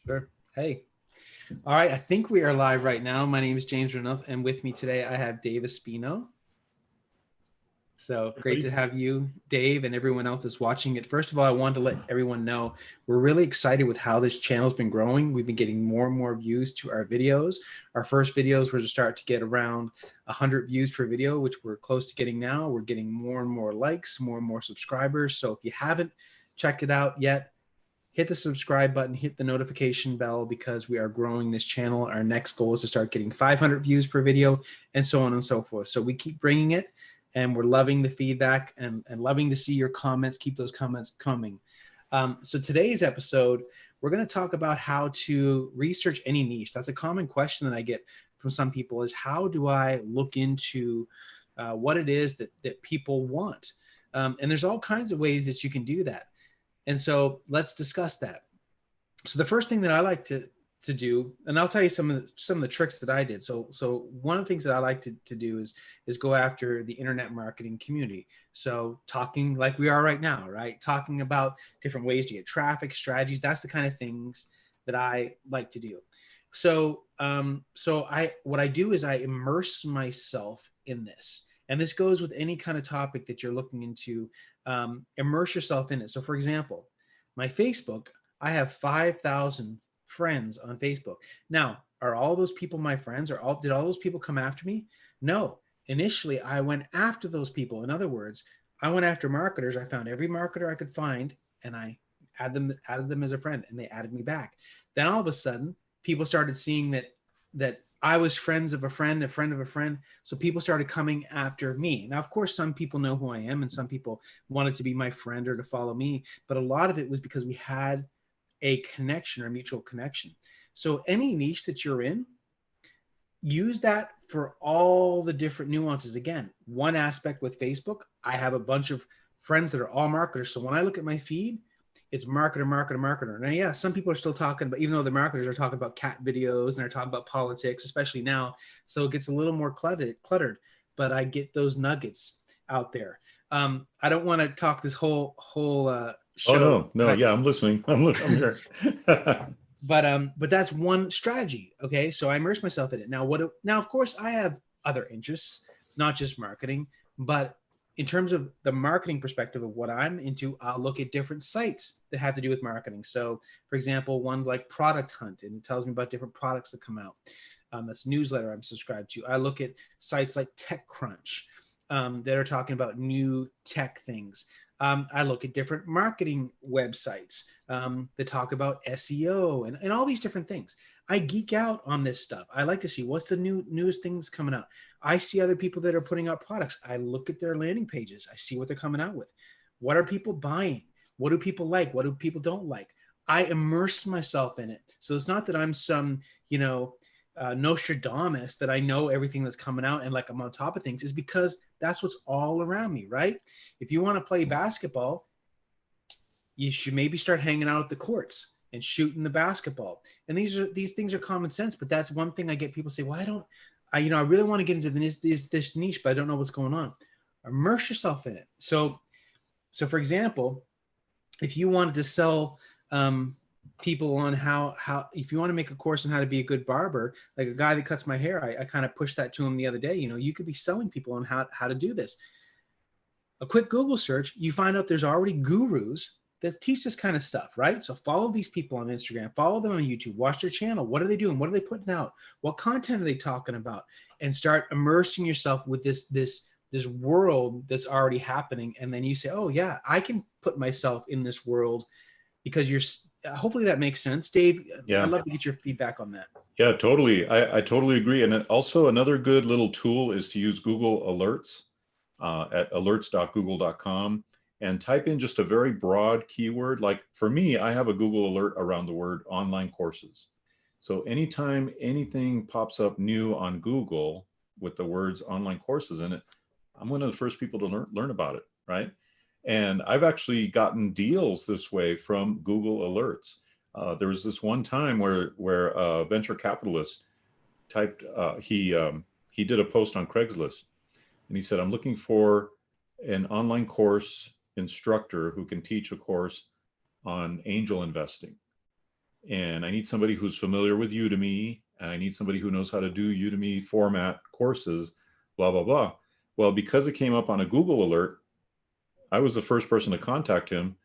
Sure. Hey. All right. I think we are live right now. My name is James Renault, and with me today I have Dave Espino. So great to have you, Dave, and everyone else that's watching it. First of all, I wanted to let everyone know we're really excited with how this channel's been growing. We've been getting more and more views to our videos. Our first videos were to start to get around 100 views per video, which we're close to getting now. We're getting more and more likes, more and more subscribers. So if you haven't checked it out yet, hit the subscribe button, hit the notification bell, because we are growing this channel. Our next goal is to start getting 500 views per video and so on and so forth. So we keep bringing it, and we're loving the feedback and loving to see your comments. Keep those comments coming. So today's episode, we're going to talk about how to research any niche. That's a common question that I get from some people, is how do I look into what it is that people want? And there's all kinds of ways that you can do that. And so let's discuss that. So the first thing that I like to do, and I'll tell you some of the tricks that I did. So one of the things that I like to do is go after the internet marketing community. So talking like we are right now, right? Talking about different ways to get traffic, strategies. That's the kind of things that I like to do. So what I do is I immerse myself in this. And this goes with any kind of topic that you're looking into. Immerse yourself in it. So for example, my Facebook, I have 5,000 friends on Facebook. Now, are all those people my friends? Did all those people come after me? No. Initially, I went after those people. In other words, I went after marketers. I found every marketer I could find, and I added them as a friend, and they added me back. Then all of a sudden, people started seeing that I was friends of a friend of a friend. So people started coming after me. Now, of course, some people know who I am, and some people wanted to be my friend or to follow me. But a lot of it was because we had a connection or mutual connection. So any niche that you're in, use that for all the different nuances. Again, one aspect with Facebook, I have a bunch of friends that are all marketers. So when I look at my feed, it's marketer. Now, yeah, some people are still talking about, even though the marketers are talking about cat videos and they're talking about politics, especially now. So it gets a little more cluttered, but I get those nuggets out there. I don't want to talk this whole show. Oh, no. Yeah, I'm listening. I'm here. But that's one strategy. Okay. So I immerse myself in it. Now, of course I have other interests, not just marketing, but in terms of the marketing perspective of what I'm into, I'll look at different sites that have to do with marketing. So for example, one's like Product Hunt, and it tells me about different products that come out. That's a newsletter I'm subscribed to. I look at sites like TechCrunch that are talking about new tech things. I look at different marketing websites that talk about SEO and all these different things. I geek out on this stuff. I like to see what's the newest things coming out. I see other people that are putting out products. I look at their landing pages. I see what they're coming out with. What are people buying? What do people like? What do people don't like? I immerse myself in it. So it's not that I'm some, Nostradamus, that I know everything that's coming out and like I'm on top of things. Is because that's what's all around me, right? If you want to play basketball, you should maybe start hanging out at the courts and shooting the basketball. And these things are common sense, but that's one thing I get people say, well, I really want to get into this niche, but I don't know what's going on. Immerse yourself in it. So for example, if you wanted to sell people on how if you want to make a course on how to be a good barber, like a guy that cuts my hair, I kind of pushed that to him the other day. You could be selling people on how to do this. A quick Google search, you find out there's already gurus that teach this kind of stuff, right? So follow these people on Instagram, follow them on YouTube, watch their channel. What are they doing? What are they putting out? What content are they talking about? And start immersing yourself with this world that's already happening. And then you say, oh yeah, I can put myself in this world, because hopefully that makes sense. Dave, Yeah. I'd love to get your feedback on that. Yeah, totally. I totally agree. And also another good little tool is to use Google Alerts at alerts.google.com and type in just a very broad keyword. Like for me, I have a Google alert around the word online courses. So anytime anything pops up new on Google with the words online courses in it, I'm one of the first people to learn about it, right? And I've actually gotten deals this way from Google Alerts. There was this one time where a venture capitalist typed, he did a post on Craigslist, and he said, I'm looking for an online course instructor who can teach a course on angel investing. and I need somebody who's familiar with Udemy, and I need somebody who knows how to do Udemy format courses, blah, blah, blah. Well, because it came up on a Google alert, I was the first person to contact him.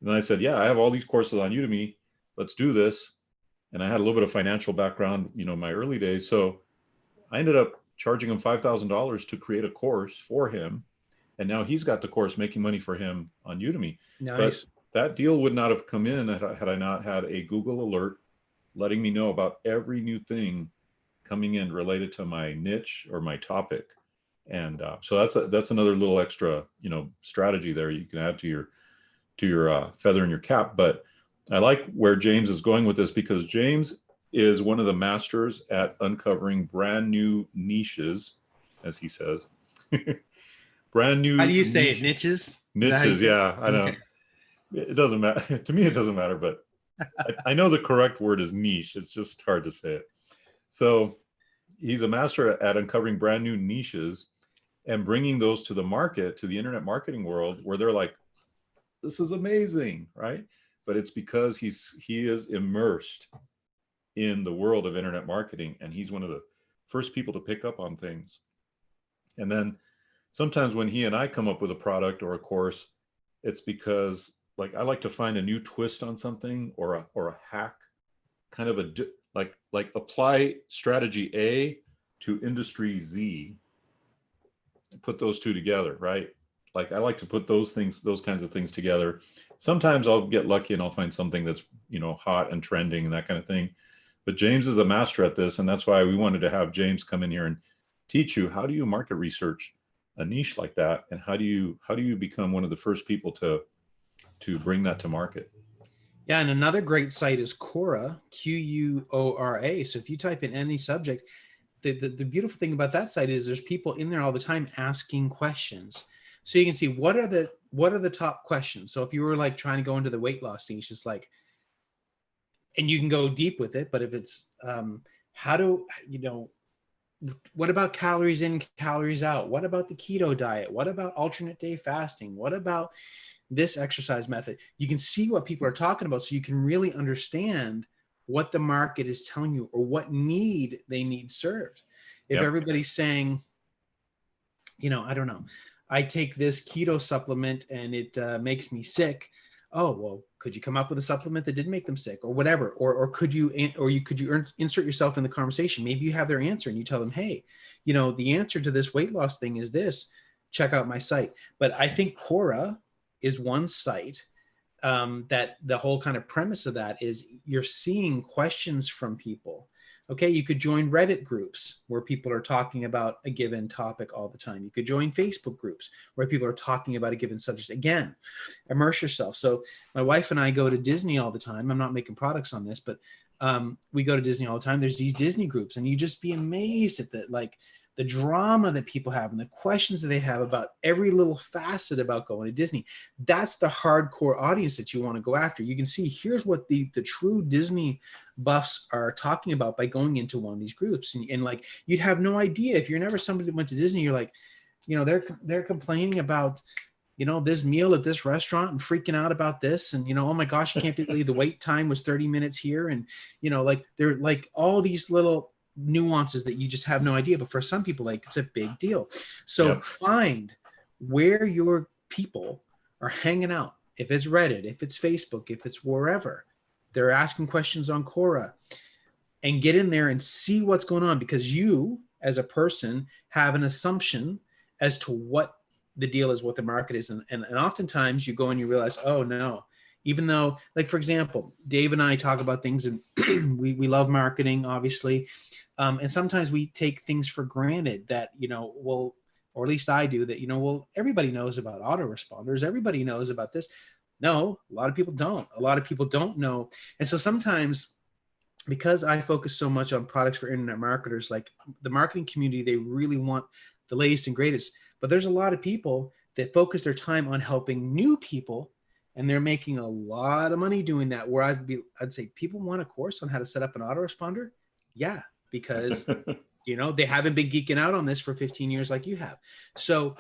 And then I said, yeah, I have all these courses on Udemy. Let's do this. And I had a little bit of financial background, in my early days. So I ended up charging him $5,000 to create a course for him. And now he's got the course making money for him on Udemy. But Nice. that deal would not have come in had I not had a Google alert letting me know about every new thing coming in related to my niche or my topic. And so that's another little extra, strategy there you can add to your feather in your cap. But I like where James is going with this, because James is one of the masters at uncovering brand new niches, as he says. Brand new How do you say niche, it? Niches? niches. Yeah, I know. Okay. It doesn't matter. To me, it doesn't matter, but I know the correct word is niche. It's just hard to say it. So he's a master at uncovering brand new niches and bringing those to the market, to the internet marketing world, where they're like, this is amazing, right? But it's because he is immersed in the world of internet marketing, and he's one of the first people to pick up on things. And then sometimes when he and I come up with a product or a course, it's because, like, I like to find a new twist on something, or a hack, kind of like apply strategy A to industry Z, put those two together, right? Like, I like to put those kinds of things together. Sometimes I'll get lucky and I'll find something that's, hot and trending and that kind of thing. But James is a master at this. And that's why we wanted to have James come in here and teach you, how do you market research a niche like that? And how do you become one of the first people to bring that to market? Yeah, and another great site is Quora, Quora. So if you type in any subject, the beautiful thing about that site is there's people in there all the time asking questions. So you can see what are the top questions. So if you were like trying to go into the weight loss thing, it's just like, and you can go deep with it. But if it's what about calories in, calories out? What about the keto diet? What about alternate day fasting? What about this exercise method? You can see what people are talking about, so you can really understand what the market is telling you or what need they need served. If everybody's saying, I don't know, I take this keto supplement and it makes me sick. Oh, well, could you come up with a supplement that didn't make them sick, or whatever? Or could you insert yourself in the conversation? Maybe you have their answer and you tell them, hey, the answer to this weight loss thing is this. Check out my site. But I think Quora is one site that the whole kind of premise of that is you're seeing questions from people. Okay, you could join Reddit groups where people are talking about a given topic all the time. You could join Facebook groups where people are talking about a given subject. Again, immerse yourself. So my wife and I go to Disney all the time. I'm not making products on this, but we go to Disney all the time. There's these Disney groups, and you just be amazed at the drama that people have and the questions that they have about every little facet about going to Disney. That's the hardcore audience that you want to go after. You can see here's what the true Disney buffs are talking about by going into one of these groups. And like, you'd have no idea if you're never somebody that went to Disney. You're like, they're complaining about, this meal at this restaurant and freaking out about this. And, oh my gosh, I can't believe the wait time was 30 minutes here. And, like, they're like all these little nuances that you just have no idea. But for some people, like, it's a big deal. So find where your people are hanging out. If it's Reddit, if it's Facebook, if it's wherever, they're asking questions on Quora, and get in there and see what's going on, because you as a person have an assumption as to what the deal is, what the market is. And oftentimes you go and you realize, oh no, even though, like, for example, Dave and I talk about things, and we love marketing, obviously. And sometimes we take things for granted that, or at least I do, that, everybody knows about autoresponders. Everybody knows about this. No, a lot of people don't. A lot of people don't know. And so sometimes, because I focus so much on products for internet marketers, like the marketing community, they really want the latest and greatest. But there's a lot of people that focus their time on helping new people, and they're making a lot of money doing that. Where I'd say, people want a course on how to set up an autoresponder? Yeah, because they haven't been geeking out on this for 15 years like you have. So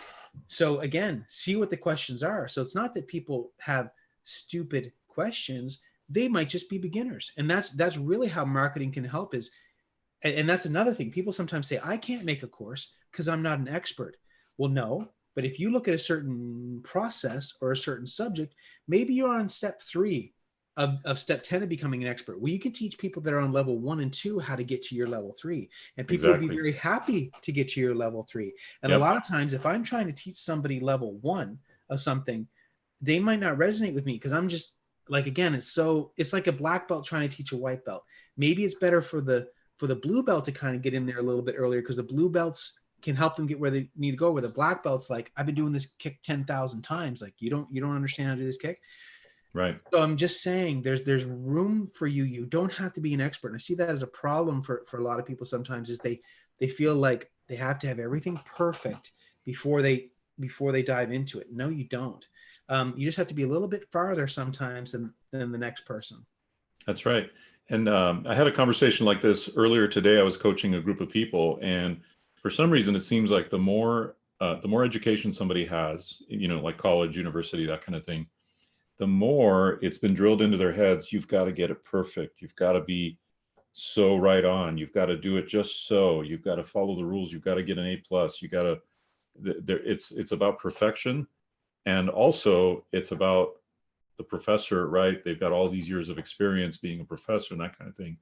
again, see what the questions are. So it's not that people have stupid questions. they might just be beginners. And that's really how marketing can help is, and that's another thing. People sometimes say, I can't make a course because I'm not an expert. Well, no, but if you look at a certain process or a certain subject, maybe you're on step 3 of step 10 of becoming an expert. Well, you can teach people that are on level 1 and 2 how to get to your level 3. And people would be Exactly. very happy to get to your level 3. And a Yep. lot of times, if I'm trying to teach somebody level 1 of something, they might not resonate with me because I'm just like, again, it's like a black belt trying to teach a white belt. Maybe it's better for the blue belt to kind of get in there a little bit earlier because the blue belts can help them get where they need to go. Where the black belt's like, I've been doing this kick 10,000 times. Like, you don't understand how to do this kick. Right. So I'm just saying there's room for you. You don't have to be an expert. And I see that as a problem for a lot of people sometimes is they feel like they have to have everything perfect before they dive into it. No, you don't. You just have to be a little bit farther sometimes than the next person. That's right. And I had a conversation like this earlier today. I was coaching a group of people, and for some reason, it seems like the more education somebody has, like college, university, that kind of thing, the more it's been drilled into their heads. You've got to get it perfect. You've got to be so right on. You've got to do it just so. You've got to follow the rules. You've got to get an A+. You got to. It's about perfection, and also it's about the professor, right? They've got all these years of experience being a professor and that kind of thing.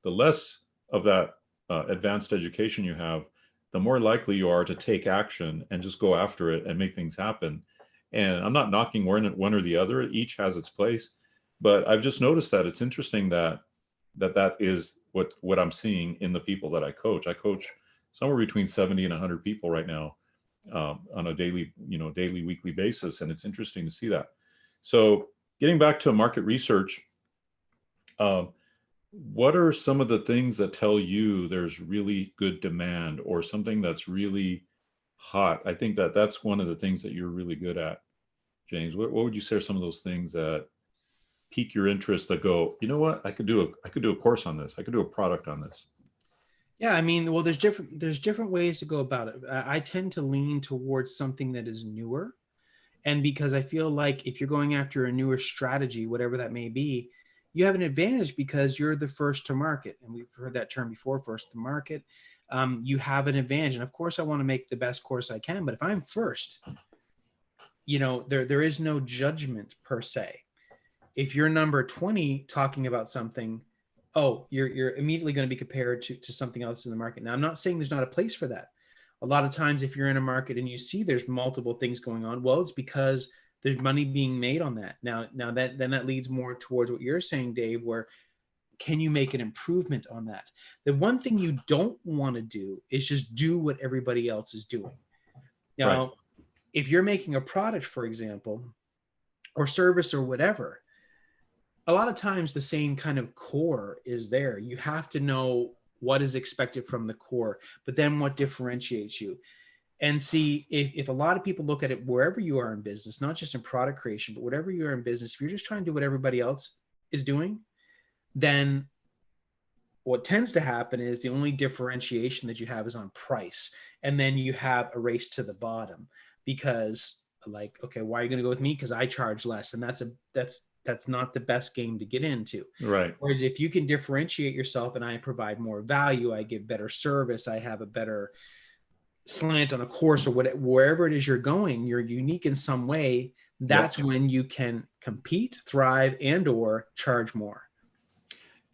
The less of that advanced education you have, the more likely you are to take action and just go after it and make things happen. And I'm not knocking one or the other. Each has its place. But I've just noticed that it's interesting that is what I'm seeing in the people that I coach. I coach somewhere between 70 and 100 people right now on a daily, weekly basis. And it's interesting to see that. So getting back to market research, what are some of the things that tell you there's really good demand or something that's really hot? I think that's one of the things that you're really good at, James. What would you say are some of those things that pique your interest that go, you know what, I could do a course on this. I could do a product on this. Yeah, I mean, well, there's different ways to go about it. I tend to lean towards something that is newer. And because I feel like if you're going after a newer strategy, whatever that may be, you have an advantage because you're the first to market. And we've heard that term before, first to market. You have an advantage. And of course, I want to make the best course I can. But if I'm first, there is no judgment per se. If you're number 20 talking about something, oh, you're immediately going to be compared to something else in the market. Now, I'm not saying there's not a place for that. A lot of times, if you're in a market and you see there's multiple things going on, well, it's because there's money being made on that. Now that leads more towards what you're saying, Dave, where can you make an improvement on that? The one thing you don't want to do is just do what everybody else is doing. Now, Right. if you're making a product, for example, or service or whatever, a lot of times the same kind of core is there. You have to know what is expected from the core, but then what differentiates you. And see, if a lot of people look at it wherever you are in business, not just in product creation, but whatever you are in business, if you're just trying to do what everybody else is doing, then what tends to happen is the only differentiation that you have is on price. And then you have a race to the bottom because, like, okay, why are you going to go with me? Because I charge less. And that's not the best game to get into. Right. Whereas if you can differentiate yourself and I provide more value, I give better service, I have a better slant on a course or wherever it is you're going, you're unique in some way. That's when you can compete, thrive, and or charge more.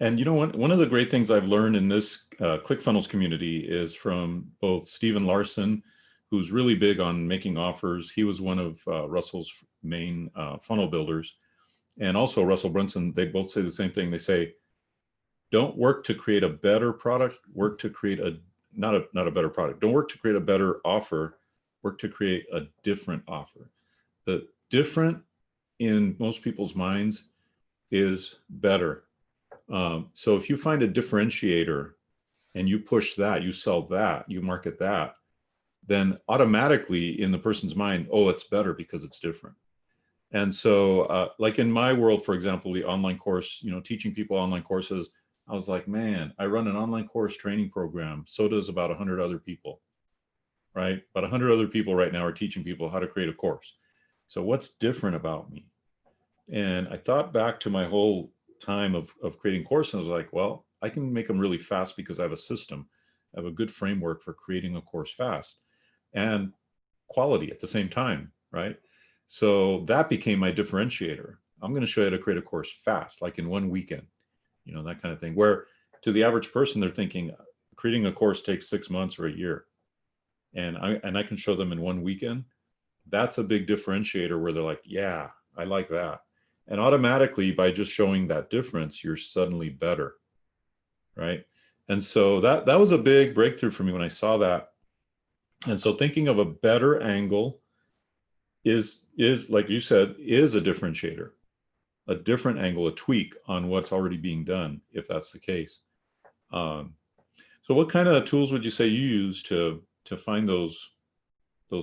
And one of the great things I've learned in this ClickFunnels community is from both Stephen Larson, who's really big on making offers. He was one of Russell's main funnel builders. And also Russell Brunson, they both say the same thing. They say, don't work to create a better product, work to create not a better product. Don't work to create a better offer, work to create a different offer. The different in most people's minds is better. So if you find a differentiator and you push that, you sell that, you market that, then automatically in the person's mind, oh, it's better because it's different. And so like in my world, for example, the online course, teaching people online courses, I was like, man, I run an online course training program. So does about 100 other people, right? About 100 other people right now are teaching people how to create a course. So what's different about me? And I thought back to my whole time of creating courses. I was like, well, I can make them really fast because I have a system. I have a good framework for creating a course fast and quality at the same time, right? So that became my differentiator. I'm going to show you how to create a course fast, like in one weekend, you know, that kind of thing. Where to the average person, they're thinking creating a course takes 6 months or a year. And I can show them in one weekend. That's a big differentiator where they're like, yeah, I like that. And automatically by just showing that difference, you're suddenly better, right? And so that was a big breakthrough for me when I saw that. And so thinking of a better angle is like you said, is a differentiator, a different angle, a tweak on what's already being done, if that's the case. So what kind of tools would you say you use to find those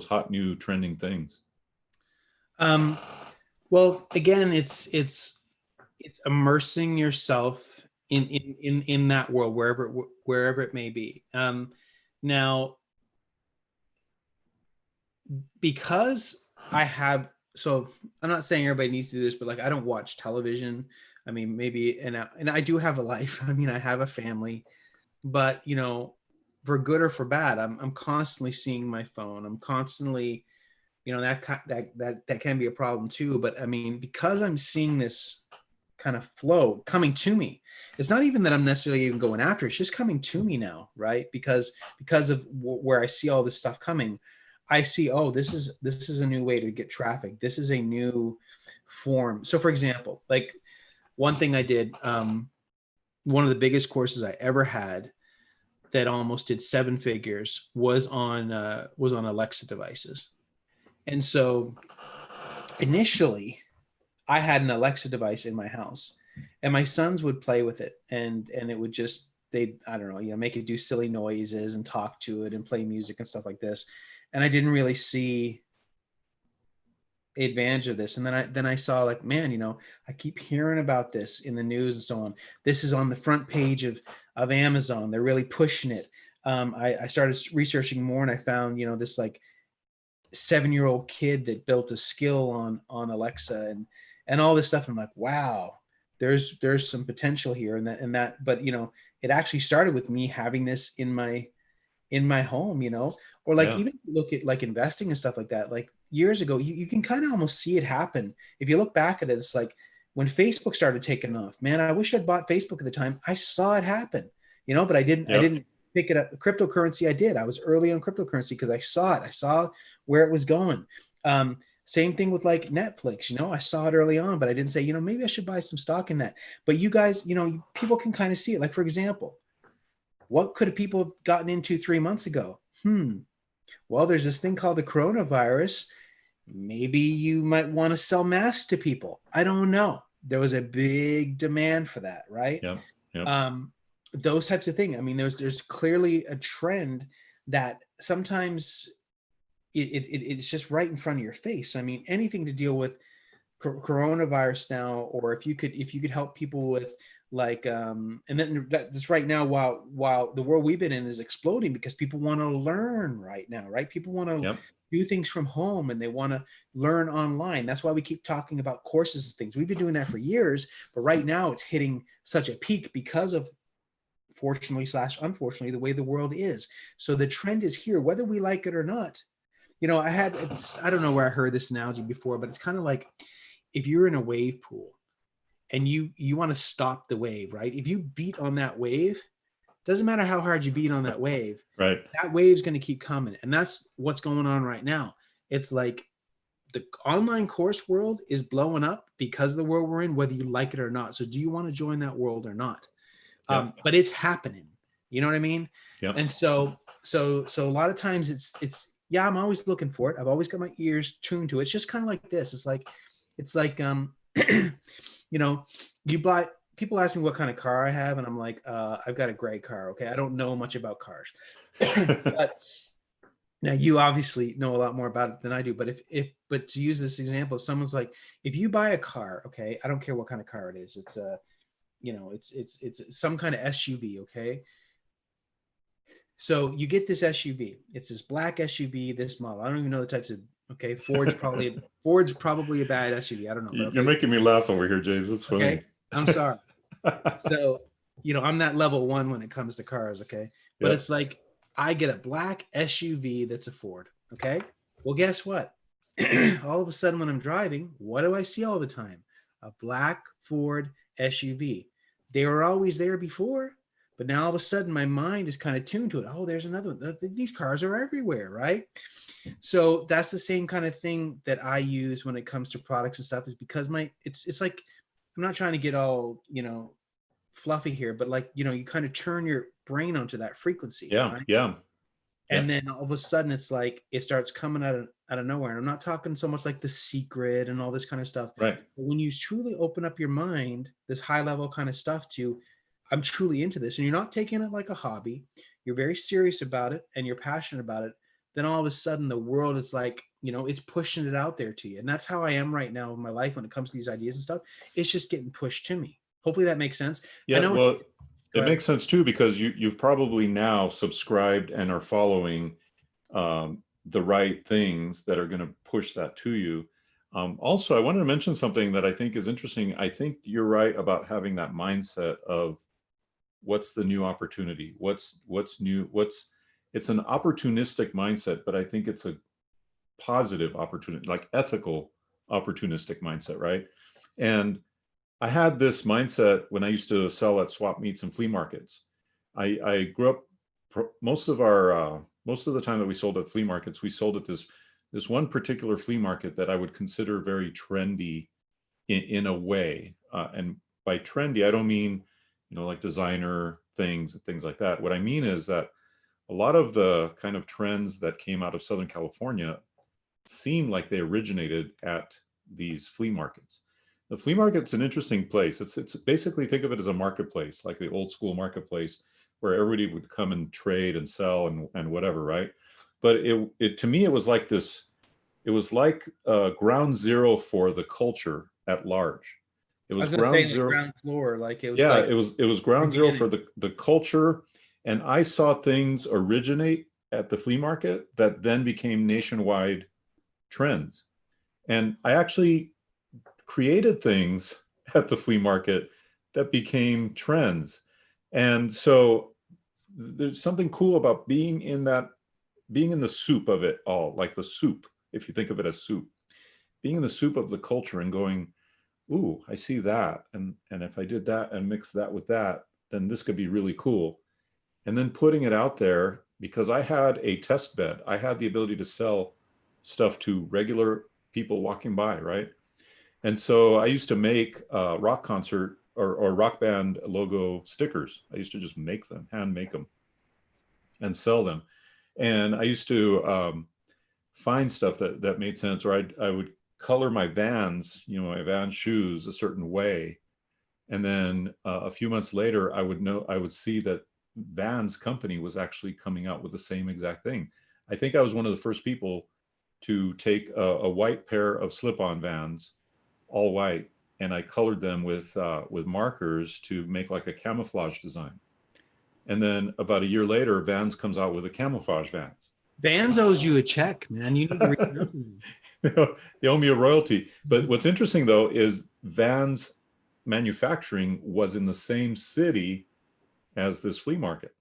hot new trending things? Well, again, it's immersing yourself in that world, wherever it may be. Now, because I have, so I'm not saying everybody needs to do this, but like I don't watch television. I mean, maybe, and I do have a life. I mean, I have a family, but you know, for good or for bad, I'm constantly seeing my phone. I'm constantly, you know, that can be a problem too. But I mean, because I'm seeing this kind of flow coming to me, it's not even that I'm necessarily even going after. It's just coming to me now, right? Because of where I see all this stuff coming, I see, oh, this is a new way to get traffic. This is a new form. So, for example, like one thing I did, one of the biggest courses I ever had that almost did 7 figures was on Alexa devices. And so initially I had an Alexa device in my house and my sons would play with it and it would just, I don't know, you know, make it do silly noises and talk to it and play music and stuff like this. And I didn't really see advantage of this. And then I saw like, man, you know, I keep hearing about this in the news and so on. This is on the front page of Amazon. They're really pushing it. I started researching more and I found, you know, this like 7-year-old kid that built a skill on Alexa and all this stuff. I'm like, wow, there's some potential here. And that, but you know, it actually started with me having this in my home, you know, or like Yeah. even look at like investing and stuff like that. Like years ago, you can kind of almost see it happen. If you look back at it, it's like when Facebook started taking off, man, I wish I'd bought Facebook at the time. I saw it happen, you know, but I didn't pick it up. Cryptocurrency, I did. I was early on cryptocurrency because I saw it. I saw where it was going. Same thing with like Netflix, you know, I saw it early on, but I didn't say, you know, maybe I should buy some stock in that. But you guys, you know, people can kind of see it. Like, for example, what could have people gotten into 3 months ago? Well, there's this thing called the coronavirus. Maybe you might want to sell masks to people. I don't know. There was a big demand for that, right? Yeah. Those types of things. I mean, there's clearly a trend that sometimes it's just right in front of your face. I mean, anything to deal with coronavirus now, or if you could help people with like and then that's right now while the world we've been in is exploding because people want to learn right now, right? People want to do things from home and they want to learn online. That's why we keep talking about courses and things. We've been doing that for years, but right now it's hitting such a peak because of, fortunately / unfortunately, the way the world is. So the trend is here, whether we like it or not. You know, I don't know where I heard this analogy before, but it's kind of like if you're in a wave pool and you want to stop the wave, right? If you beat on that wave, doesn't matter how hard you beat on that wave, Right. that wave's going to keep coming. And that's what's going on right now. It's like the online course world is blowing up because of the world we're in, whether you like it or not. So do you want to join that world or not? But it's happening. You know what I mean? And so a lot of times it's yeah, I'm always looking for it. I've always got my ears tuned to it. It's just kind of like this. It's like you know, people ask me what kind of car I have, and I'm like, I've got a gray car. Okay, I don't know much about cars, but now you obviously know a lot more about it than I do. But but to use this example, if someone's like, if you buy a car, okay, I don't care what kind of car it is. It's a, you know, it's some kind of SUV, okay. So you get this SUV. It's this black SUV, this model. I don't even know the types of. Okay, Ford's probably a bad SUV. I don't know. But okay. You're making me laugh over here, James. It's funny. Okay, I'm sorry. So, I'm that level 1 when it comes to cars, okay? But Yep. it's like I get a black SUV that's a Ford, okay? Well, guess what? All of a sudden when I'm driving, what do I see all the time? A black Ford SUV. They were always there before, but now all of a sudden my mind is kind of tuned to it. Oh, there's another one. These cars are everywhere, right? So that's the same kind of thing that I use when it comes to products and stuff, is because it's like, I'm not trying to get all, fluffy here, but like, you kind of turn your brain onto that frequency, Yeah. right? Yeah. And Yep. then all of a sudden it's like it starts coming out of nowhere. And I'm not talking so much like The Secret and all this kind of stuff, Right. but when you truly open up your mind, this high level kind of stuff, to I'm truly into this, and you're not taking it like a hobby, you're very serious about it and you're passionate about it, then all of a sudden the world is like, it's pushing it out there to you. And that's how I am right now in my life when it comes to these ideas and stuff. It's just getting pushed to me. Hopefully that makes sense. I Yeah. know Well, go it ahead. makes sense too, because you've probably now subscribed and are following the right things that are going to push that to you. Also, I wanted to mention something that I think is interesting. I think you're right about having that mindset of what's the new opportunity, what's new, it's an opportunistic mindset, but I think it's a positive opportunity, like ethical opportunistic mindset, right? And I had this mindset when I used to sell at swap meets and flea markets. I grew up, most of the time that we sold at flea markets, we sold at this one particular flea market that I would consider very trendy in a way. And by trendy, I don't mean, like designer things and things like that. What I mean is that a lot of the kind of trends that came out of Southern California seem like they originated at these flea markets. The flea market's an interesting place. It's basically, think of it as a marketplace, like the old school marketplace where everybody would come and trade and sell and whatever, right? But it to me, it was like this, it was like ground zero for the culture at large. It I was was gonna say ground like zero. ground floor, like it was Yeah, like it was ground zero for organic. the culture. And I saw things originate at the flea market that then became nationwide trends. And I actually created things at the flea market that became trends. And so there's something cool about being in the soup of it all, like the soup, if you think of it as soup, being in the soup of the culture and going, ooh, I see that. And if I did that and mix that with that, then this could be really cool. And then putting it out there, because I had a test bed. I had the ability to sell stuff to regular people walking by, right? And so I used to make rock concert or rock band logo stickers. I used to just make them, hand make them, and sell them. And I used to find stuff that made sense, or I would color my Vans, my Vans shoes a certain way. And then a few months later, I would see that Vans company was actually coming out with the same exact thing. I think I was one of the first people to take a white pair of slip-on Vans, all white, and I colored them with markers to make like a camouflage design. And then about a year later, Vans comes out with a camouflage Vans. Vans owes you a check, man. You need to reach out to them. They owe me a royalty. But what's interesting though is Vans manufacturing was in the same city as this flea market.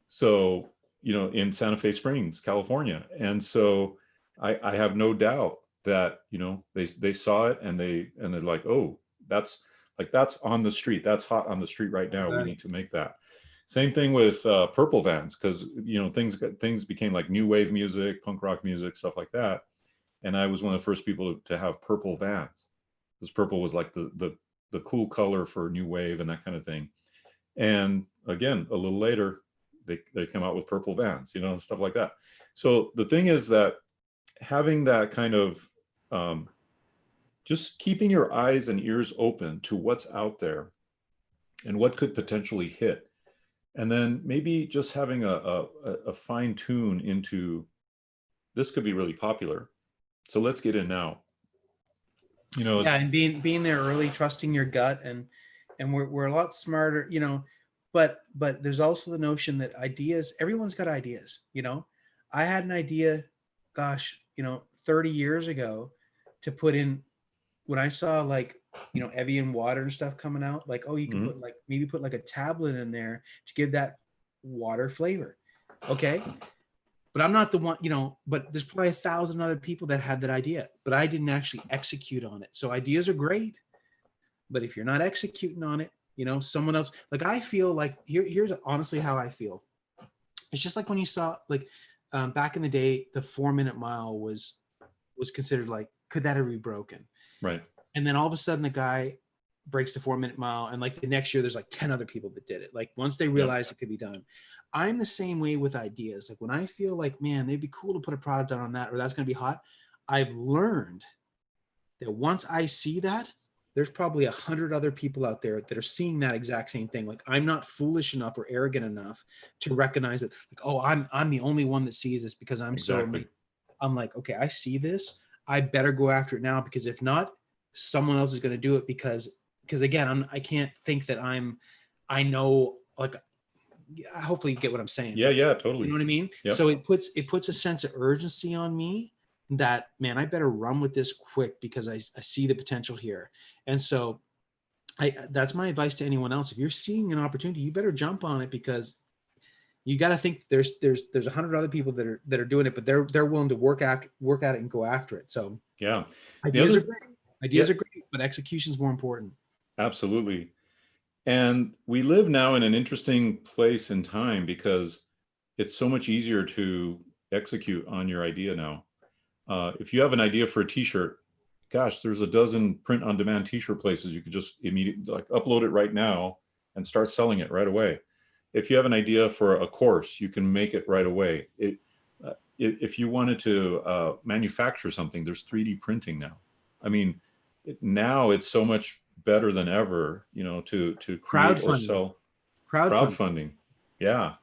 So, in Santa Fe Springs, California. And so I have no doubt that, they saw it and they're like, oh, that's on the street. That's hot on the street right now. We Right. need to make that. Same thing with purple Vans, because things became like new wave music, punk rock music, stuff like that. And I was one of the first people to have purple Vans, because purple was like the cool color for new wave and that kind of thing. And again, a little later, they come out with purple Vans, stuff like that. So the thing is that having that kind of just keeping your eyes and ears open to what's out there and what could potentially hit, and then maybe just having a fine tune into this could be really popular. So let's get in now. Yeah, and being there early, trusting your gut, and we're a lot smarter, but there's also the notion that ideas, everyone's got ideas. I had an idea, gosh, 30 years ago, to put in when I saw like, Evian water and stuff coming out, like, oh, you can Mhm. put like, maybe put like a tablet in there to give that water flavor. Okay. But I'm not the one, but there's probably 1,000 other people that had that idea, but I didn't actually execute on it. So ideas are great, but if you're not executing on it, someone else, like I feel like here's honestly how I feel. It's just like when you saw like back in the day, the 4 minute mile was considered like, could that ever be broken? Right. And then all of a sudden the guy breaks the 4 minute mile, and like the next year there's like 10 other people that did it. Like once they Yep. realized it could be done. I'm the same way with ideas. Like when I feel like, man, they'd be cool to put a product out on that, or that's going to be hot, I've learned that once I see that, there's probably 100 other people out there that are seeing that exact same thing. Like I'm not foolish enough or arrogant enough to recognize that, like, oh, I'm the only one that sees this because I'm so Exactly. amazing. I'm like, okay, I see this. I better go after it now, because if not, someone else is going to do it, because again, I can't think that I know, like, hopefully you get what I'm saying, Yeah. but Yeah. you know Totally. what I mean? Yep. So it puts a sense of urgency on me that, man, I better run with this quick, because I see the potential here. And so that's my advice to anyone else. If you're seeing an opportunity, you better jump on it, because you got to think there's 100 other people that are doing it, but they're willing to work at it and go after it. So Yeah. The ideas are other, great. yeah, Ideas are great, but execution is more important. absolutely. And we live now in an interesting place and time because it's so much easier to execute on your idea now. If you have an idea for a t-shirt, gosh, there's a dozen print on demand t-shirt places. You could just immediately like upload it right now and start selling it right away. If you have an idea for a course, you can make it right away. If you wanted to manufacture something, there's 3D printing now. I mean, now it's so much better than ever, to create or Crowdfunding, sell. crowdfunding. Crowdfunding. Yeah.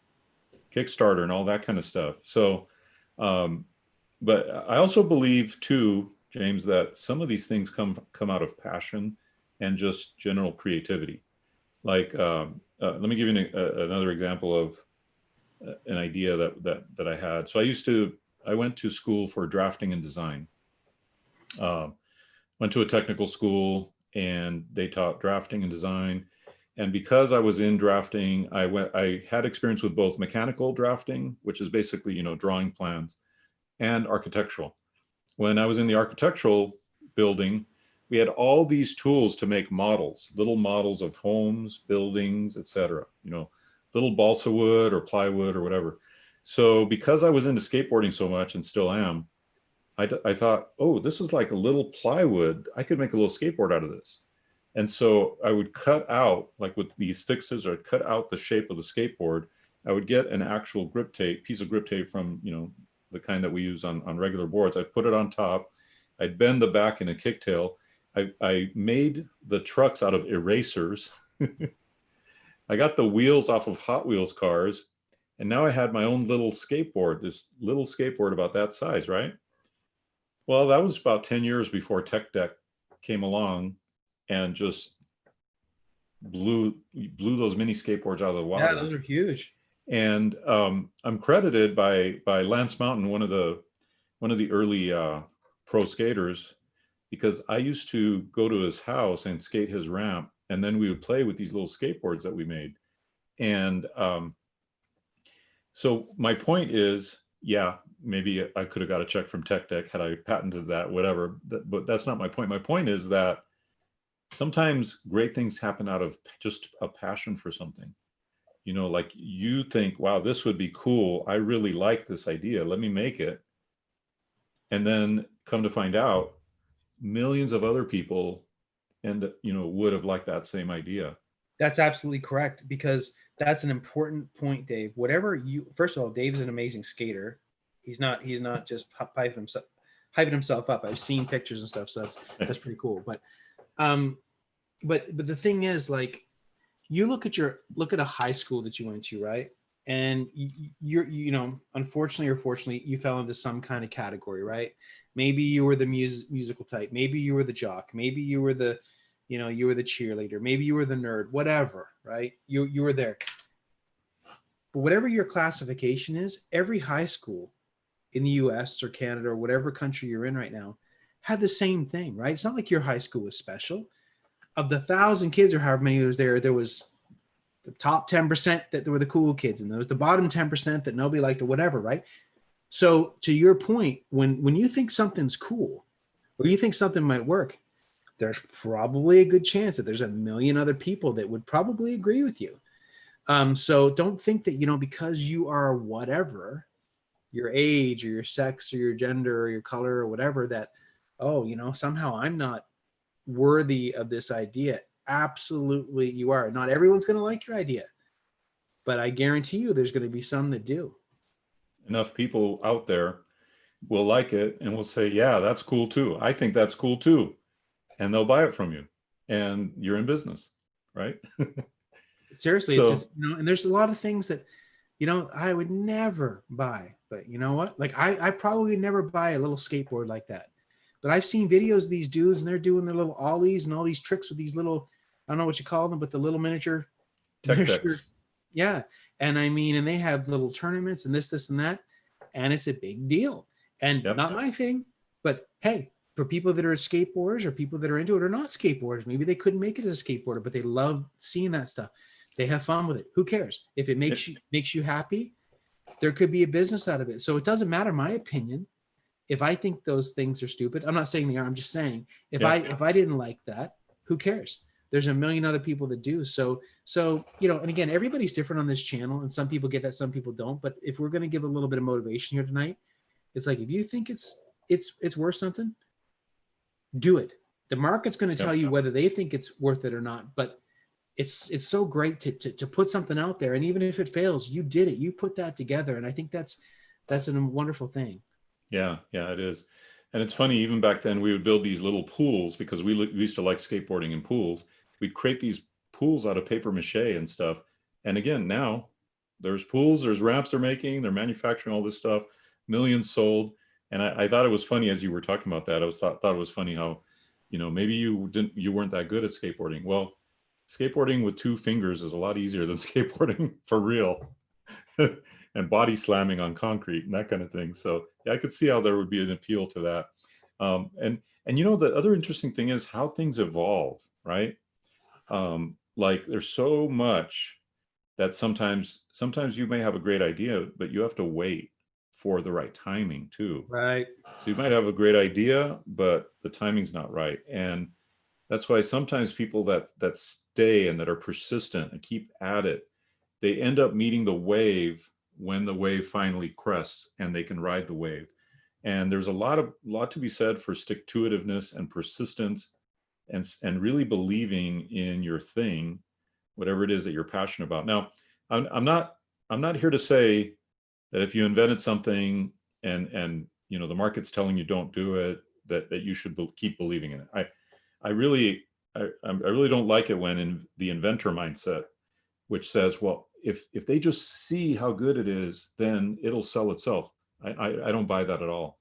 Kickstarter and all that kind of stuff. So, um, but I also believe too, James, that some of these things come out of passion and just general creativity. Like, let me give you another example of an idea that I had. So I went to school for drafting and design. Um, Went to a technical school and they taught drafting and design. And because I was in drafting, I had experience with both mechanical drafting, which is basically, drawing plans, and architectural. When I was in the architectural building, we had all these tools to make models, little models of homes, buildings, etc. Little balsa wood or plywood or whatever. So because I was into skateboarding so much and still am, I thought, oh, this is like a little plywood. I could make a little skateboard out of this. And so I would cut out, like with these thick scissors, I'd cut out the shape of the skateboard. I would get an actual grip tape, piece of grip tape from, the kind that we use on regular boards. I'd put it on top. I'd bend the back in a kicktail. I made the trucks out of erasers. I got the wheels off of Hot Wheels cars. And now I had my own little skateboard, this little skateboard about that size, right? Well, that was about 10 years before Tech Deck came along and just blew those mini skateboards out of the Yeah, water. those are huge. And I'm credited by Lance Mountain, one of the early pro skaters, because I used to go to his house and skate his ramp, and then we would play with these little skateboards that we made. And so my point is, yeah, maybe I could have got a check from Tech Deck had I patented that, whatever. But that's not my point. My point is that sometimes great things happen out of just a passion for something. Like you think, wow, this would be cool. I really like this idea. Let me make it. And then come to find out, millions of other people would have liked that same idea. That's absolutely correct, because that's an important point, Dave. Whatever you, first of all, Dave's an amazing skater. He's not just hyping himself up. I've seen pictures and stuff, so that's Thanks. pretty cool. Um, but the thing is, like, you look at a high school that you went to, right? And unfortunately or fortunately, you fell into some kind of category, right? Maybe you were the musical type, maybe you were the jock, maybe you were the cheerleader, maybe you were the nerd, whatever, right? You were there. But whatever your classification is, every high school in the US or Canada or whatever country you're in right now had the same thing, right? It's not like your high school was special. Of the 1,000 kids or however many was there was the top 10% that were the cool kids, and there was the bottom 10% that nobody liked or whatever, right? So to your point, when you think something's cool or you think something might work, there's probably a good chance that there's a million other people that would probably agree with you. So don't think that, because you are whatever, your age or your sex or your gender or your color or whatever, that, somehow I'm not worthy of this idea. Absolutely you are. Not everyone's going to like your idea, but I guarantee you there's going to be some that do. Enough people out there will like it and will say, yeah, that's cool too. I think that's cool too. And they'll buy it from you and you're in business, right? Seriously, it's just, So and there's a lot of things that, I would never buy, but you know what? Like I probably would never buy a little skateboard like that. But I've seen videos of these dudes and they're doing their little ollies and all these tricks with these little, I don't know what you call them, but the little miniature. tech decks. Yeah. And I mean, and they have little tournaments and this, and that. And it's a big deal. And Yep. not my thing, but hey, for people that are skateboarders or people that are into it or not skateboarders, maybe they couldn't make it as a skateboarder, but they love seeing that stuff. They have fun with it. Who cares? If it makes you happy, there could be a business out of it. So it doesn't matter, my opinion. If I think those things are stupid, I'm not saying they are. I'm just saying if I didn't like that, who cares? There's a million other people that do. So and again, everybody's different on this channel, and some people get that, some people don't. But if we're going to give a little bit of motivation here tonight, it's like, if you think it's worth something, do it. The market's going to tell you whether they think it's worth it or not. But it's so great to put something out there, and even if it fails, you did it. You put that together, and I think that's a wonderful thing. Yeah, it is. And it's funny, even back then we would build these little pools because we used to like skateboarding in pools. We'd create these pools out of paper mache and stuff. And again, now there's pools, there's ramps they're manufacturing all this stuff, millions sold. And I thought it was funny as you were talking about that. I thought it was funny how, maybe you weren't that good at skateboarding. Well, skateboarding with 2 fingers is a lot easier than skateboarding for real. And body slamming on concrete and that kind of thing. So yeah, I could see how there would be an appeal to that. And the other interesting thing is how things evolve, right? Like there's so much that sometimes you may have a great idea, but you have to wait for the right timing too. Right. So you might have a great idea, but the timing's not right. And that's why sometimes people that stay and that are persistent and keep at it, they end up meeting the wave when the wave finally crests and they can ride the wave. And there's a lot to be said for stick-to-itiveness and persistence and really believing in your thing, whatever it is that you're passionate about. Now, I'm not here to say that if you invented something and the market's telling you don't do it, that you should keep believing in it. I really don't like it when in the inventor mindset, which says, well, if they just see how good it is, then it'll sell itself. I don't buy that at all.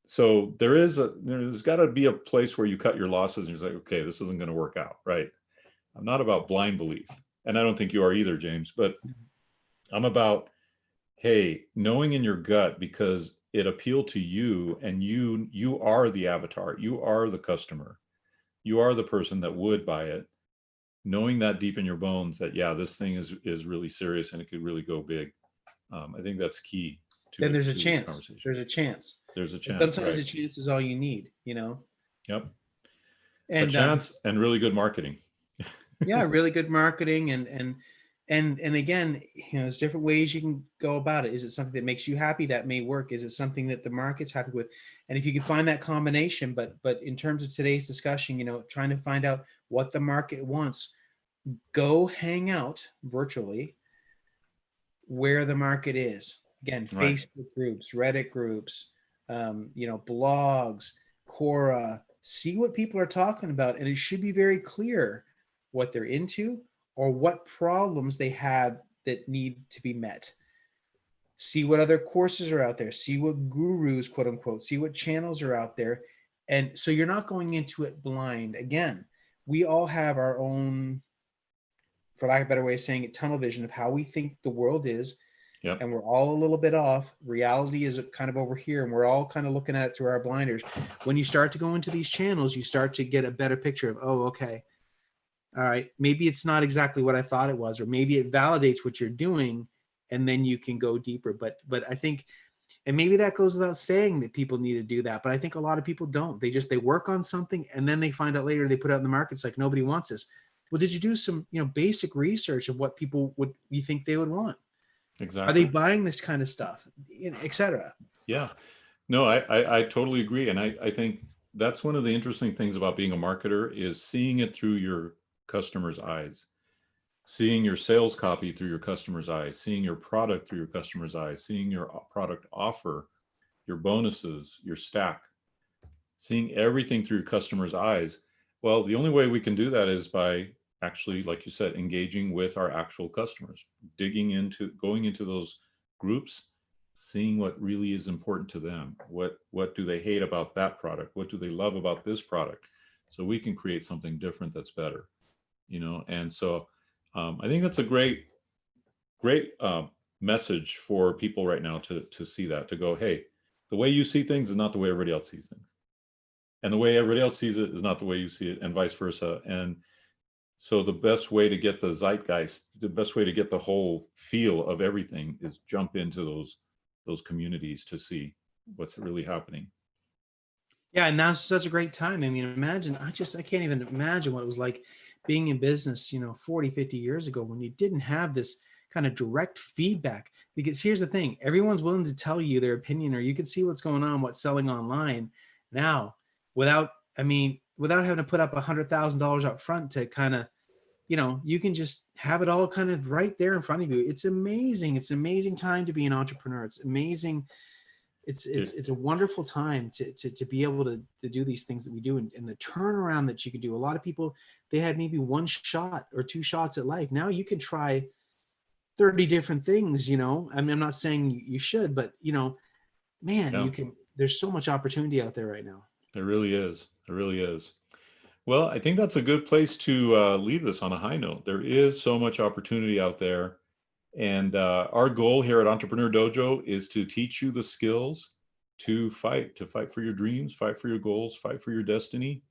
So there's got to be a place where you cut your losses and you're like, okay, this isn't going to work out, right? I'm not about blind belief, and I don't think you are either, James. But I'm about, hey, knowing in your gut because it appealed to you, and you are the avatar, you are the customer, you are the person that would buy it. Knowing that deep in your bones that, yeah, this thing is really serious and it could really go big. I think that's key to Then there's a this chance. conversation. There's a chance. There's a chance. And sometimes right? a chance is all you need, Yep. And a chance and really good marketing. Yeah, really good marketing and again, there's different ways you can go about it. Is it something that makes you happy? That may work. Is it something that the market's happy with? And if you can find that combination, but in terms of today's discussion, trying to find out what the market wants, go hang out virtually where the market is. Again, Right. Facebook groups, Reddit groups, blogs, Quora, see what people are talking about. And it should be very clear what they're into or what problems they have that need to be met. See what other courses are out there. See what gurus, quote unquote, see what channels are out there. And so you're not going into it blind. Again, we all have our own, for lack of a better way of saying it, tunnel vision of how we think the world is. Yep. and we're all a little bit off. Reality is kind of over here, and we're all kind of looking at it through our blinders. When you start to go into these channels, you start to get a better picture of, oh, okay, all right, maybe it's not exactly what I thought it was, or maybe it validates what you're doing, and then you can go deeper. But I think, and maybe that goes without saying that people need to do that, but I think a lot of people don't. They work on something, and then they find out later, they put it out in the market, it's like nobody wants this. Well, did you do some, basic research of what people would, you think they would want? Are they Exactly. buying this kind of stuff, etc.? Yeah. No, I totally agree. And I think that's one of the interesting things about being a marketer is seeing it through your customer's eyes, seeing your sales copy through your customer's eyes, seeing your product through your customer's eyes, seeing your product offer, your bonuses, your stack, seeing everything through your customer's eyes. Well, the only way we can do that is by actually, like you said, engaging with our actual customers, going into those groups, seeing what really is important to them. What do they hate about that product? What do they love about this product? So we can create something different that's better, And so I think that's a great message for people right now to see that, to go, hey, the way you see things is not the way everybody else sees things. And the way everybody else sees it is not the way you see it, and vice versa. And so the best way to get the zeitgeist, the best way to get the whole feel of everything is jump into those communities to see what's really happening. Yeah, and now's such a great time. I mean, imagine, I can't even imagine what it was like being in business, 40, 50 years ago, when you didn't have this kind of direct feedback. Because here's the thing, everyone's willing to tell you their opinion, or you can see what's going on, what's selling online now, without having to put up $100,000 up front to kind of, you can just have it all kind of right there in front of you. It's amazing. It's an amazing time to be an entrepreneur. It's amazing. It's a wonderful time to be able to do these things that we do, and the turnaround that you can do. A lot of people, they had maybe one shot or two shots at life. Now you can try 30 different things, I mean, I'm not saying you should, but man, Yeah, there's so much opportunity out there right now. there really is. There really is. Well, I think that's a good place to leave this on a high note. There is so much opportunity out there. And our goal here at Entrepreneur Dojo is to teach you the skills to fight for your dreams, fight for your goals, fight for your destiny.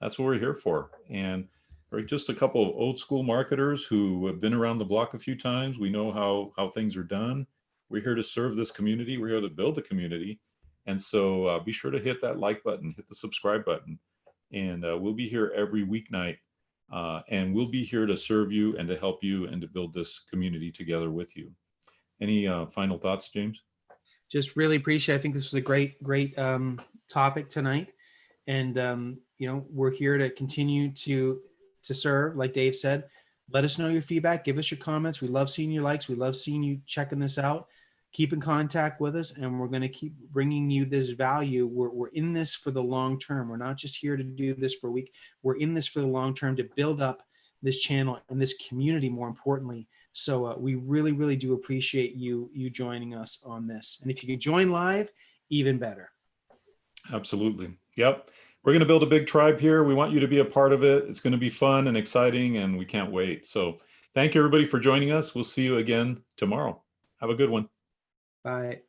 That's what we're here for. And we're just a couple of old school marketers who have been around the block a few times. We know how things are done. We're here to serve this community. We're here to build the community. And so be sure to hit that like button, hit the subscribe button. And we'll be here every weeknight. And we'll be here to serve you and to help you and to build this community together with you. Any final thoughts, James? Just really appreciate, I think this was a great topic tonight. And we're here to continue to serve, like Dave said. Let us know your feedback, give us your comments. We love seeing your likes, we love seeing you checking this out. Keep in contact with us, and we're going to keep bringing you this value. We're in this for the long term. We're not just here to do this for a week. We're in this for the long term, to build up this channel and this community, more importantly. So we really, really do appreciate you joining us on this. And if you can join live, even better. Absolutely. Yep. We're going to build a big tribe here. We want you to be a part of it. It's going to be fun and exciting, and we can't wait. So thank you, everybody, for joining us. We'll see you again tomorrow. Have a good one. Bye.